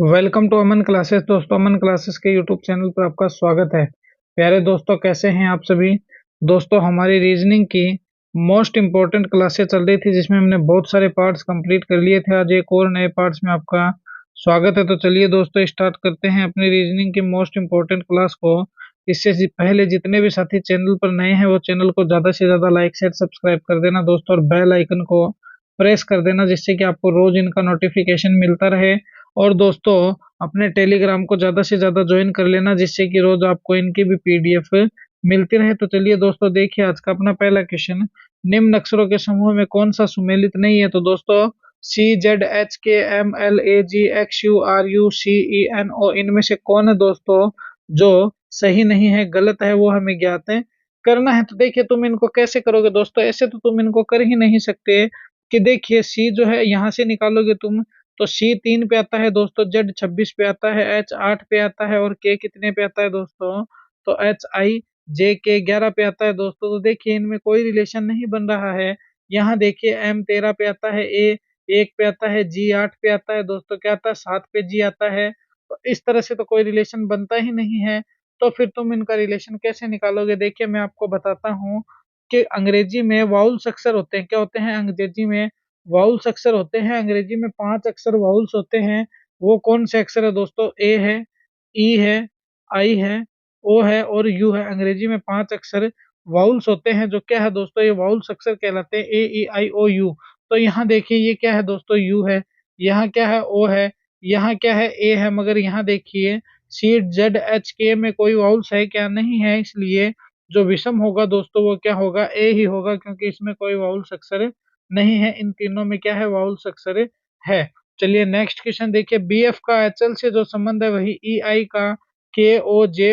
Welcome to Aman classes. दोस्तों, Aman classes के YouTube channel पर आपका स्वागत है। प्यारे दोस्तों, कैसे हैं आप सभी। दोस्तों, हमारी रीजनिंग की मोस्ट इम्पोर्टेंट क्लासेस चल रही थी जिसमें हमने बहुत सारे पार्ट्स कंप्लीट कर लिए थे। आज एक और नए पार्ट्स में आपका स्वागत है। तो चलिए दोस्तों, स्टार्ट करते हैं अपनी रीजनिंग की मोस्ट इम्पोर्टेंट क्लास को। इससे पहले जितने भी साथी चैनल पर नए हैं वो चैनल को ज़्यादा से ज़्यादा लाइक शेयर सब्सक्राइब कर देना दोस्तों, और बेल आइकन को प्रेस कर देना जिससे कि आपको रोज इनका नोटिफिकेशन मिलता रहे। और दोस्तों, अपने टेलीग्राम को ज्यादा से ज्यादा ज्वाइन कर लेना जिससे कि रोज आपको इनकी भी पीडीएफ मिलती रहे। तो चलिए दोस्तों, देखिए आज का अपना पहला क्वेश्चन। निम्न अक्षरों के समूह में कौन सा सुमेलित नहीं है। तो दोस्तों, CZHKMLAGXURUCENO इनमें से कौन है दोस्तों जो सही नहीं है, गलत है, वो हमें ज्ञात है करना है। तो देखिए, तुम इनको कैसे करोगे दोस्तों, ऐसे तो तुम इनको कर ही नहीं सकते। कि देखिए, सी जो है यहाँ से निकालोगे तुम, तो सी 3 पे आता है दोस्तों, जेड 26 पे आता है, एच 8 पे आता है, और के कितने पे आता है दोस्तों, तो एच आई जे के 11 पे आता है दोस्तों। तो देखिए, इनमें कोई रिलेशन नहीं बन रहा है। यहाँ देखिए, एम 13 पे आता है, ए 1 पे आता है, जी 8 पे आता है दोस्तों, क्या आता है 7 पे जी आता है। तो इस तरह से तो कोई रिलेशन बनता ही नहीं है। तो फिर तुम इनका रिलेशन कैसे निकालोगे। देखिए, मैं आपको बताता हूँ कि अंग्रेजी में वाउल्स अक्षर होते हैं। क्या होते हैं अंग्रेजी में? वाउल्स अक्षर होते हैं। अंग्रेजी में 5 अक्षर वाउल्स होते हैं। वो कौन से अक्षर है दोस्तों? ए है, ई है, आई है, ओ है और यू है। अंग्रेजी में 5 अक्षर वाउल्स होते हैं जो क्या है दोस्तों, ये वाउल्स अक्षर कहलाते हैं, ए ई आई ओ यू। तो यहाँ देखिए, ये क्या है दोस्तों, यू है। यहाँ क्या है? ओ है। यहाँ क्या है? ए है। मगर यहाँ देखिए, सी जेड एच के में कोई वाउल्स है क्या? नहीं है। इसलिए जो विषम होगा दोस्तों वो क्या होगा? ए ही होगा, क्योंकि इसमें कोई वाउल्स अक्षर नहीं है। इन तीनों में क्या है? वाउल्स अक्षर है। चलिए नेक्स्ट क्वेश्चन देखिए। बी एफ का एच एल से जो संबंध है वही ई आई का के ओ जे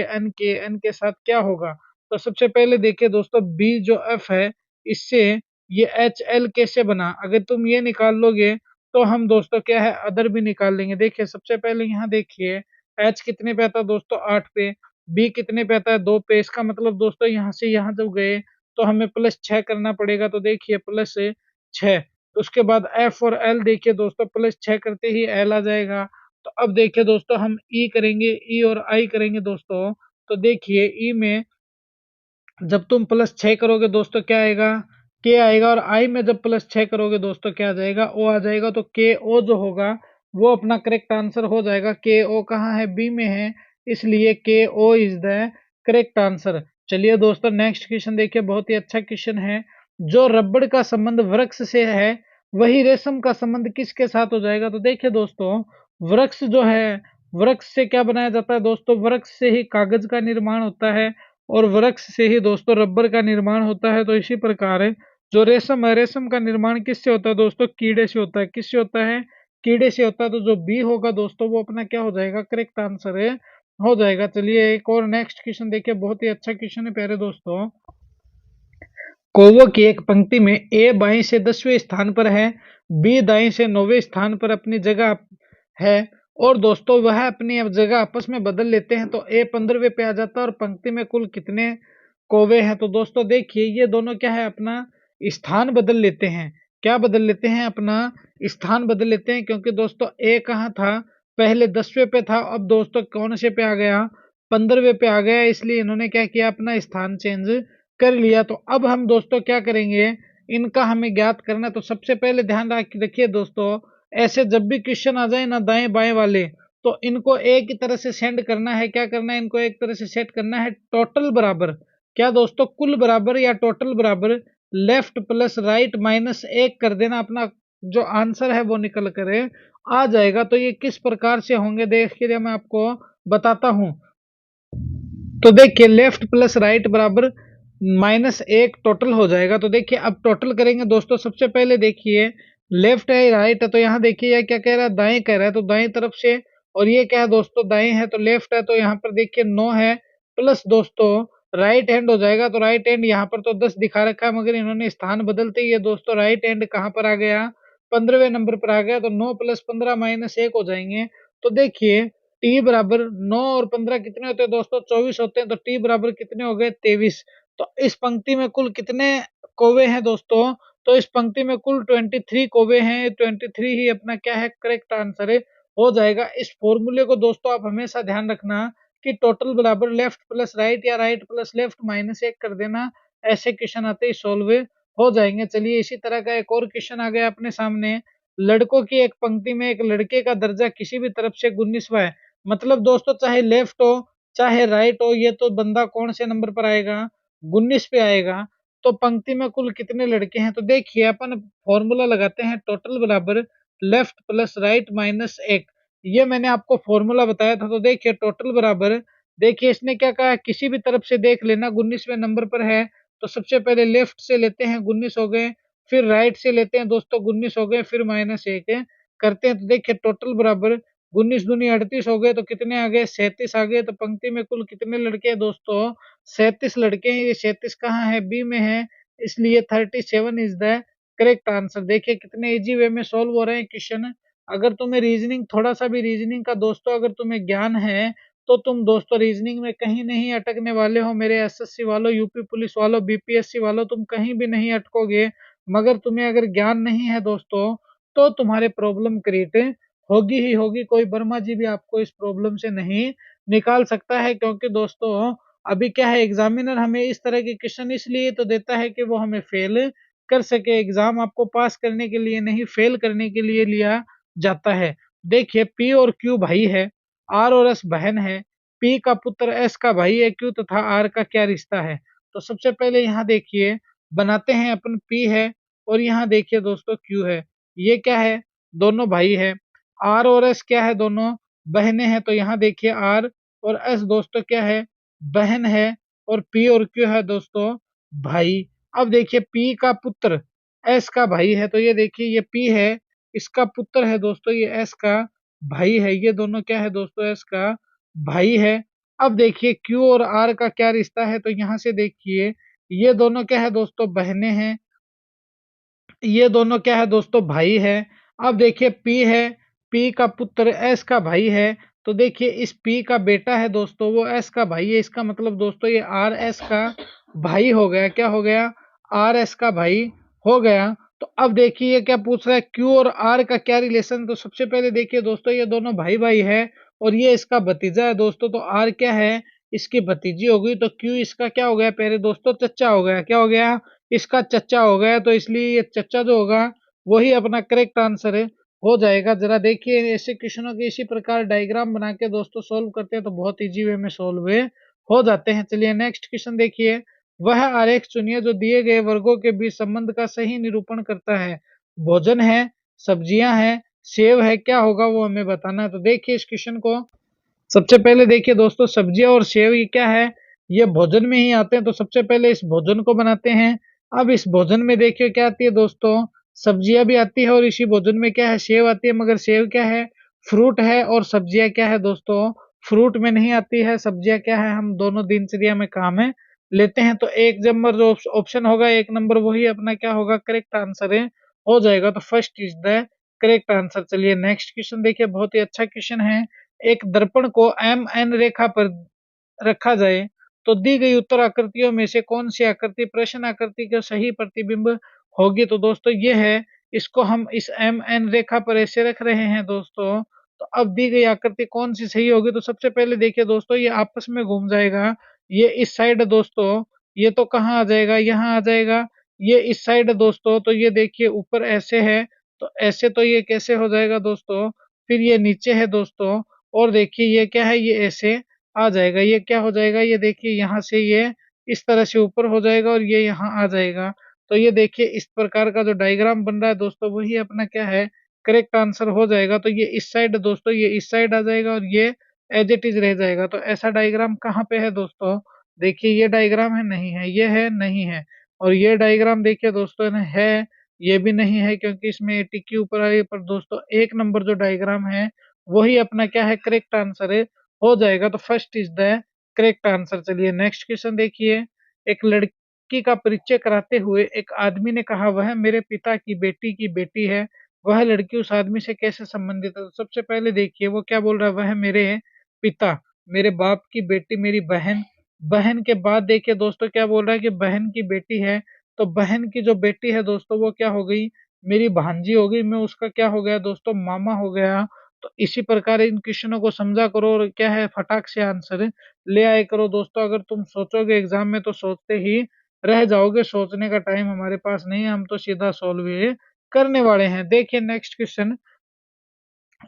एन के एन के साथ क्या होगा। तो सबसे पहले देखिए दोस्तों, बी जो एफ है इससे ये एच एल कैसे बना। अगर तुम ये निकाल लोगे तो हम दोस्तों क्या है, अदर भी निकाल लेंगे। देखिए, सबसे पहले यहाँ देखिए, एच कितने पे आता है दोस्तों? 8 पे। बी कितने पे आता है? 2 पे। इसका मतलब दोस्तों, यहाँ से यहाँ जब गए तो हमें प्लस 6 करना पड़ेगा। तो देखिए, प्लस 6। उसके बाद एफ और एल देखिए दोस्तों, प्लस 6 करते ही एल आ जाएगा। तो अब देखिए दोस्तों, हम ई करेंगे, ई और आई करेंगे दोस्तों। तो देखिए, ई में जब तुम प्लस 6 करोगे दोस्तों क्या आएगा? के आएगा। और आई में जब प्लस 6 करोगे दोस्तों क्या आ जाएगा? ओ आ जाएगा। तो के ओ जो होगा वो अपना करेक्ट आंसर हो जाएगा। के ओ कहाँ है? बी में है, इसलिए के ओ इज द करेक्ट आंसर। चलिए दोस्तों, नेक्स्ट क्वेश्चन देखिए, बहुत ही अच्छा क्वेश्चन है। जो रबड़ का संबंध वृक्ष से है वही रेशम का संबंध किसके साथ हो जाएगा। तो देखिए दोस्तों, वृक्ष जो है, वृक्ष से क्या बनाया जाता है दोस्तों? वृक्ष से ही कागज का निर्माण होता है, और वृक्ष से ही दोस्तों रबर का निर्माण होता है। तो इसी प्रकार जो रेशम है, रेशम का निर्माण किससे होता है दोस्तों? कीड़े से होता है। किससे होता है? कीड़े से होता है। तो जो बी होगा दोस्तों वो अपना क्या हो जाएगा? करेक्ट आंसर है, हो जाएगा। चलिए एक और नेक्स्ट क्वेश्चन देखिए, बहुत ही अच्छा क्वेश्चन है प्यारे दोस्तों। कौवों की एक पंक्ति में ए बाएं से 10वें स्थान पर है, बी दाएं से 9वें स्थान पर अपनी जगह है, और दोस्तों वह अपनी अब जगह आपस में बदल लेते हैं। तो ए 15वें पे आ जाता है, और पंक्ति में कुल कितने कौवे हैं। तो दोस्तों देखिए, ये दोनों क्या है, अपना स्थान बदल लेते हैं। क्या बदल लेते हैं? अपना स्थान बदल लेते हैं। क्योंकि दोस्तों ए कहाँ था? पहले 10वें पे था, अब दोस्तों कौन से पे आ गया? 15वें पे आ गया। इसलिए इन्होंने क्या किया? अपना स्थान चेंज कर लिया। तो अब हम दोस्तों क्या करेंगे, इनका हमें ज्ञात करना है। तो सबसे पहले ध्यान रखिए दोस्तों, ऐसे जब भी क्वेश्चन आ जाए ना दाएं बाएं वाले, तो इनको एक ही तरह से सेंड करना है। क्या करना है? इनको एक तरह से सेट करना है, टोटल बराबर। क्या दोस्तों? कुल बराबर या टोटल बराबर लेफ्ट प्लस राइट माइनस 1 कर देना। अपना जो आंसर है वो निकल कर आ जाएगा। तो ये किस प्रकार से होंगे देखिए, मैं आपको बताता हूं। तो देखिए, लेफ्ट प्लस राइट बराबर -1 टोटल हो जाएगा। तो देखिए, अब टोटल करेंगे दोस्तों। सबसे पहले देखिए, लेफ्ट है राइट है, तो यहाँ देखिए यह क्या कह रहा है? दाएं कह रहा है, तो दाएं तरफ से। और ये क्या है दोस्तों? दाएं है, तो लेफ्ट है, तो यहाँ पर देखिए 9 है, प्लस दोस्तों राइट हैंड हो जाएगा। तो राइट हैंड यहाँ पर तो 10 दिखा रखा है, मगर इन्होंने स्थान बदलते ही ये दोस्तों राइट हैंड कहाँ पर आ गया? 15वें नंबर पर आ गया। तो 9 + 15 -1 हो जाएंगे। तो देखिए, टी बराबर 9 और 15 कितने होते हैं दोस्तों? 24 होते हैं। तो टी बराबर कितने हो गए? 23। तो इस पंक्ति में कुल कितने कौवे हैं दोस्तों? तो इस पंक्ति में कुल 23 कौवे हैं। 23 ही अपना क्या है? करेक्ट आंसर है, हो जाएगा। इस फॉर्मूले को दोस्तों आप हमेशा ध्यान रखना कि टोटल बराबर लेफ्ट प्लस राइट या राइट प्लस लेफ्ट माइनस 1 कर देना। ऐसे क्वेश्चन आते ही सोल्व हो जाएंगे। चलिए इसी तरह का एक और क्वेश्चन आ गया अपने सामने। लड़कों की एक पंक्ति में एक लड़के का दर्जा किसी भी तरफ से 19वां है। मतलब दोस्तों चाहे लेफ्ट हो चाहे राइट हो, ये तो बंदा कौन से नंबर पर आएगा, 19 पे आएगा। तो पंक्ति में कुल कितने लड़के हैं, तो देखिए अपन फॉर्मूला लगाते हैं टोटल बराबर लेफ्ट प्लस राइट माइनस 1। ये मैंने आपको फॉर्मूला बताया था। तो देखिए टोटल बराबर, देखिए इसने क्या कहा, किसी भी तरफ से देख लेना 19वें नंबर पर है। तो सबसे पहले लेफ्ट से लेते हैं 19 हो गए, फिर राइट से लेते हैं दोस्तों 19 हो गए, फिर माइनस 1 है करते हैं। तो देखिए टोटल बराबर 19 दूनी 38 हो गए, तो कितने आ गए, 37 आ गए। तो पंक्ति में कुल कितने लड़के हैं दोस्तों, 37 लड़के हैं। ये 37 कहाँ है, बी में है, इसलिए 37 इज द करेक्ट आंसर। देखिए कितने इजी वे में सोल्व हो रहे हैं क्वेश्चन। अगर तुम्हें रीजनिंग, थोड़ा सा भी रीजनिंग का दोस्तों अगर तुम्हें ज्ञान है, तो तुम दोस्तों रीजनिंग में कहीं नहीं अटकने वाले हो। मेरे एसएससी वालों, यूपी पुलिस वालों, बीपीएससी वालों, तुम कहीं भी नहीं अटकोगे। मगर तुम्हें अगर ज्ञान नहीं है दोस्तों, तो तुम्हारे प्रॉब्लम क्रिएट होगी ही होगी। कोई वर्मा जी भी आपको इस प्रॉब्लम से नहीं निकाल सकता है। क्योंकि दोस्तों अभी क्या है, एग्जामिनर हमें इस तरह के क्वेश्चन इसलिए तो देता है कि वो हमें फेल कर सके। एग्जाम आपको पास करने के लिए नहीं, फेल करने के लिए लिया जाता है। देखिए पी और क्यू भाई है, आर और एस बहन है, पी का पुत्र एस का भाई है, क्यू तथा आर का क्या रिश्ता है। तो सबसे पहले यहाँ देखिए बनाते हैं अपन, पी है और यहाँ देखिए दोस्तों क्यू है। ये क्या है, दोनों भाई है। आर और एस क्या है, दोनों बहनें हैं। तो यहाँ देखिए आर और एस दोस्तों क्या है, बहन है। और पी और क्यू है दोस्तों भाई। अब देखिए पी का पुत्र एस का भाई है। तो ये देखिए ये पी है, इसका पुत्र है दोस्तों, ये एस का भाई है। ये दोनों क्या है दोस्तों, एस का भाई है। अब देखिए क्यू और आर का क्या रिश्ता है, तो यहाँ से देखिए ये दोनों क्या है दोस्तों, बहनें हैं। ये दोनों क्या है दोस्तों, भाई है। अब देखिए पी है, पी का पुत्र एस का भाई है। तो देखिए इस पी का बेटा है दोस्तों, वो एस का भाई है। इसका मतलब दोस्तों ये आर एस का भाई हो गया। क्या हो गया, आर एस का भाई हो गया। तो अब देखिए ये क्या पूछ रहा है, क्यू और आर का क्या रिलेशन। तो सबसे पहले देखिए दोस्तों ये दोनों भाई भाई है और ये इसका भतीजा है दोस्तों। तो आर क्या है, इसकी भतीजी हो गई। तो क्यू इसका क्या हो गया, पहले दोस्तों चच्चा हो गया। क्या हो गया, इसका चच्चा हो गया। तो इसलिए ये चच्चा जो होगा वही अपना करेक्ट आंसर है, हो जाएगा। जरा देखिए ऐसे क्वेश्चनों के इसी प्रकार डायग्राम बना के दोस्तों सोल्व करते हैं तो बहुत इजी वे में सोल्व हो जाते हैं। चलिए नेक्स्ट क्वेश्चन देखिए। वह आरेख चुनिए जो दिए गए वर्गों के बीच संबंध का सही निरूपण करता है। भोजन है, सब्जियां हैं, सेव है, क्या होगा वो हमें बताना है। तो देखिए इस क्वेश्चन को सबसे पहले देखिए दोस्तों, सब्जियां और सेव ये क्या है, ये भोजन में ही आते हैं। तो सबसे पहले इस भोजन को बनाते हैं। अब इस भोजन में देखिए क्या आती है दोस्तों, सब्जियां भी आती है और इसी भोजन में क्या है, सेव आती है। मगर सेव क्या है, फ्रूट है। और सब्जियां क्या है दोस्तों, फ्रूट में नहीं आती है। सब्जियां क्या है, हम दोनों दिनचर्या में काम है लेते हैं। तो एक नंबर जो ऑप्शन होगा, एक नंबर वही अपना क्या होगा, करेक्ट आंसर है, हो जाएगा। तो first is the correct answer. चलिए नेक्स्ट क्वेश्चन देखिए, बहुत ही अच्छा क्वेश्चन है। एक दर्पण को एम एन रेखा पर रखा जाए तो दी गई उत्तर आकृतियों में से कौन सी आकृति प्रश्न आकृति का सही प्रतिबिंब होगी। तो दोस्तों ये है, इसको हम इस एम एन रेखा पर ऐसे रख रहे हैं दोस्तों। तो अब दी गई आकृति कौन सी सही होगी। तो सबसे पहले देखिए दोस्तों ये आपस में घूम जाएगा। ये इस साइड दोस्तों, ये तो कहाँ आ जाएगा, यहाँ आ जाएगा। ये इस साइड दोस्तों, तो ये देखिए ऊपर ऐसे है, तो ऐसे तो ये कैसे हो जाएगा दोस्तों, फिर ये नीचे है दोस्तों। और देखिए ये क्या है, ये ऐसे आ जाएगा। ये क्या हो जाएगा, ये देखिए यहाँ से ये इस तरह से ऊपर हो जाएगा और ये यहाँ आ जाएगा। तो ये देखिए इस प्रकार का जो डायग्राम बन रहा है दोस्तों, वही अपना क्या है, करेक्ट आंसर हो जाएगा। तो ये इस साइड दोस्तों, ये इस साइड आ जाएगा और ये एज इट इज रह जाएगा। तो ऐसा डायग्राम कहाँ पे है दोस्तों, देखिए ये डायग्राम है, नहीं है, ये है, नहीं है। और ये डायग्राम देखिए दोस्तों है, ये भी नहीं है, क्योंकि इसमें टिक्की ऊपर आ रही है। पर दोस्तों एक नंबर जो डायग्राम है वही अपना क्या है, करेक्ट आंसर है, हो जाएगा। तो first is the correct answer. चलिए नेक्स्ट क्वेश्चन देखिए। एक लड़की का परिचय कराते हुए एक आदमी ने कहा, वह मेरे पिता की बेटी है। वह लड़की उस आदमी से कैसे संबंधित है। तो सबसे पहले देखिए वो क्या बोल रहा है, वह मेरे पिता, मेरे बाप की बेटी, मेरी बहन। बहन के बाद देखिए दोस्तों क्या बोल रहा है कि बहन की बेटी है। तो बहन की जो बेटी है दोस्तों, वो क्या हो गई, मेरी भांजी हो गई। मैं उसका क्या हो गया दोस्तों, मामा हो गया। तो इसी प्रकार इन क्वेश्चनों को समझा करो और क्या है फटाक से आंसर ले आए करो दोस्तों। अगर तुम सोचोगे एग्जाम में तो सोचते ही रह जाओगे, सोचने का टाइम हमारे पास नहीं है, हम तो सीधा सॉल्व ये करने वाले हैं। देखिए नेक्स्ट क्वेश्चन,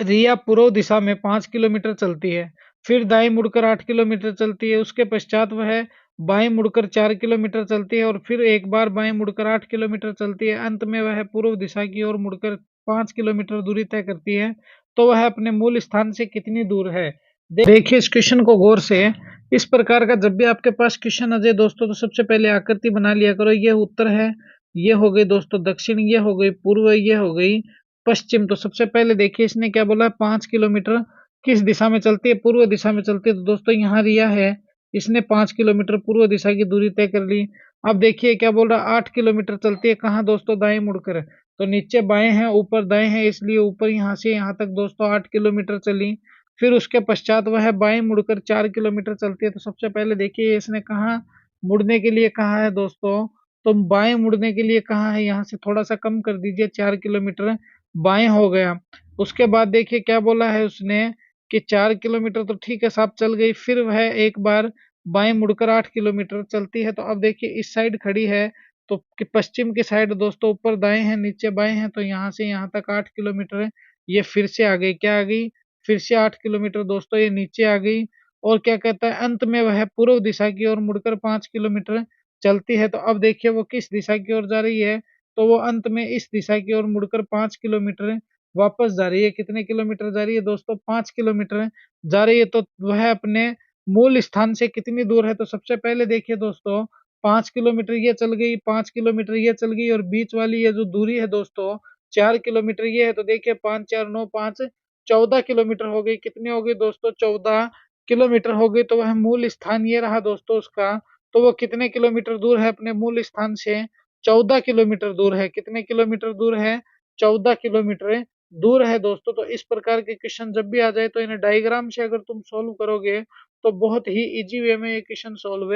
रिया पूर्व दिशा में 5 किलोमीटर चलती है, फिर दाएं मुड़कर 8 किलोमीटर चलती है, उसके पश्चात वह बाएं मुड़कर 4 किलोमीटर चलती है और फिर एक बार बाएं मुड़कर 8 किलोमीटर चलती है। अंत में वह पूर्व दिशा की ओर मुड़कर 5 किलोमीटर दूरी तय करती है, तो वह अपने मूल स्थान से कितनी दूर है। देखिए इस क्वेश्चन को गौर से। इस प्रकार का जब भी आपके पास क्वेश्चन आ जाए दोस्तों, तो सबसे पहले आकृति बना लिया करो। ये उत्तर है, ये हो गई दोस्तों दक्षिण, ये हो गई पूर्व, ये हो गई पश्चिम। तो सबसे पहले देखिए इसने क्या बोला, 5 किलोमीटर किस दिशा में चलती है, पूर्व दिशा में चलती है। तो दोस्तों यहाँ रिया है, इसने 5 किलोमीटर पूर्व दिशा की दूरी तय कर ली। अब देखिए क्या बोल रहा, 8 किलोमीटर चलती है, कहाँ दोस्तों, दाएं मुड़कर। तो नीचे बाएं है, ऊपर दाएं है, इसलिए ऊपर यहाँ से यहाँ तक दोस्तों 8 किलोमीटर चली। फिर उसके पश्चात वह बाएं मुड़कर 4 किलोमीटर चलती है। तो सबसे पहले देखिए इसने कहाँ मुड़ने के लिए कहा है दोस्तों, तो बाएं मुड़ने के लिए कहा है, यहाँ से थोड़ा सा कम कर दीजिए, 4 किलोमीटर बाएं हो गया। उसके बाद देखिए क्या बोला है उसने कि 4 किलोमीटर तो ठीक है साहब चल गई, फिर वह एक बार बाएं मुड़कर 8 किलोमीटर चलती है। तो अब देखिए इस साइड खड़ी है, तो कि पश्चिम की साइड दोस्तों ऊपर दाएं है नीचे बाएं है, तो यहाँ से यहाँ तक 8 किलोमीटर है। ये फिर से आ गई, क्या आ गई, फिर से 8 किलोमीटर दोस्तों ये नीचे आ गई। और क्या कहता है, अंत में वह पूर्व दिशा की ओर मुड़कर 5 किलोमीटर चलती है। तो अब देखिए वो किस दिशा की ओर जा रही है, तो वो अंत में इस दिशा की ओर मुड़कर 5 किलोमीटर वापस जा रही है। कितने किलोमीटर जा रही है दोस्तों, 5 किलोमीटर जा रही है। तो वह अपने मूल स्थान से कितनी दूर है, तो सबसे पहले देखिए दोस्तों 5 किलोमीटर ये चल गई, 5 किलोमीटर ये चल गई, और बीच वाली ये जो दूरी है दोस्तों 4 किलोमीटर ये है। तो देखिए 5 4 9 5 14 किलोमीटर हो गई। कितनी हो गई दोस्तों, 14 किलोमीटर हो गई। तो वह मूल स्थान ये रहा दोस्तों उसका। तो वो कितने किलोमीटर दूर है अपने मूल स्थान से, 14 किलोमीटर दूर है। कितने किलोमीटर दूर है, 14 किलोमीटर दूर है दोस्तों। तो इस प्रकार के क्वेश्चन जब भी आ जाए, तो इन्हें डायग्राम से अगर तुम सोल्व करोगे तो बहुत ही इजी वे में ये क्वेश्चन सोल्व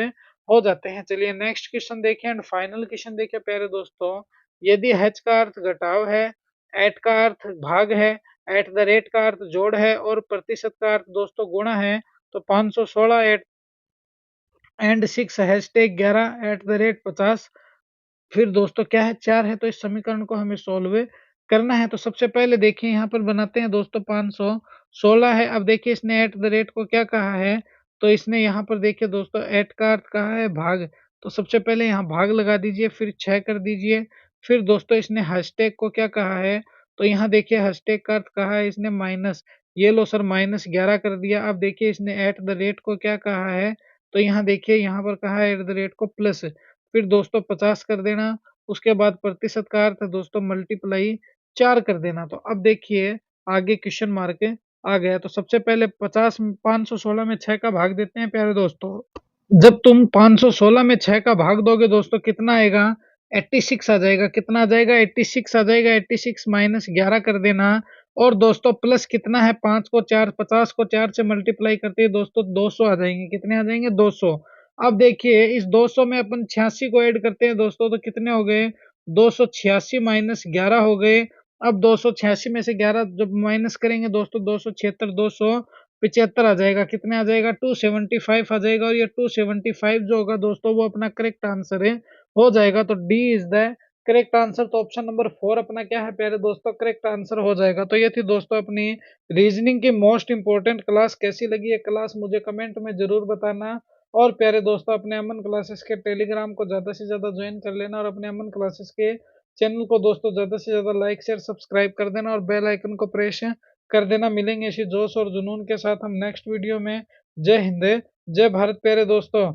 हो जाते हैं। चलिए नेक्स्ट क्वेश्चन देखें एंड फाइनल क्वेश्चन देखें प्यारे दोस्तों। यदि हज का अर्थ घटाव है, एट का अर्थ भाग है, एट द रेट का अर्थ जोड़ है और प्रतिशत का अर्थ दोस्तों गुणा है, तो 516 and 6 hashtag 11 at the rate 50, फिर दोस्तों क्या है 4 है। तो इस समीकरण को हमें सोल्व करना है। तो सबसे पहले देखिए यहाँ पर बनाते हैं दोस्तों, 516 है। अब देखिए इसने एट द रेट को क्या कहा है, तो इसने यहाँ पर देखिए दोस्तों एट का अर्थ कहा है भाग। तो सबसे पहले यहाँ भाग लगा दीजिए, फिर 6 कर दीजिए। फिर दोस्तों इसने हैशटैग को क्या कहा है, तो यहाँ देखिए हैशटैग का अर्थ कहा है इसने माइनस, ये लो सर -11 कर दिया। अब देखिए इसने एट द रेट को क्या कहा है, तो यहाँ देखिए यहाँ पर कहा है एट द रेट को प्लस, फिर दोस्तों 50 कर देना। उसके बाद प्रतिशत का अर्थ है दोस्तों मल्टीप्लाई 4 कर देना। तो अब देखिए आगे क्वेश्चन मार्क आ गया। तो सबसे पहले 50 516 में 6 का भाग देते हैं प्यारे दोस्तों। जब तुम 516 में 6 का भाग दोगे दोस्तों कितना आएगा, 86 आ जाएगा। कितना आ जाएगा, 86 आ जाएगा। 86 माइनस 11 कर देना। और दोस्तों प्लस कितना है, 5 को 4 50 को 4 से मल्टीप्लाई करते हैं दोस्तों 200 आ जाएंगे। कितने आ जाएंगे, 200। अब देखिए इस 200 में अपन 86 को ऐड करते हैं दोस्तों, तो कितने हो गए, 286 माइनस 11 हो गए। अब 286 में से 11 जब माइनस करेंगे दोस्तों 276 275 आ जाएगा। कितने आ जाएगा, 275 आ जाएगा। और ये 275 जो होगा दोस्तों वो अपना करेक्ट आंसर हो जाएगा। तो D is the correct answer. तो ऑप्शन नंबर 4 अपना क्या है प्यारे दोस्तों, करेक्ट आंसर हो जाएगा। तो ये थी दोस्तों अपनी रीजनिंग की मोस्ट इंपोर्टेंट क्लास। कैसी लगी ये क्लास मुझे कमेंट में जरूर बताना। और प्यारे दोस्तों अपने अमन क्लासेस के टेलीग्राम को ज़्यादा से ज़्यादा ज्वाइन कर लेना, और अपने अमन क्लासेस के चैनल को दोस्तों ज़्यादा से ज़्यादा लाइक शेयर सब्सक्राइब कर देना और बेल आइकन को प्रेस कर देना। मिलेंगे इसी जोश और जुनून के साथ हम नेक्स्ट वीडियो में। जय हिंद, जय भारत प्यारे दोस्तों।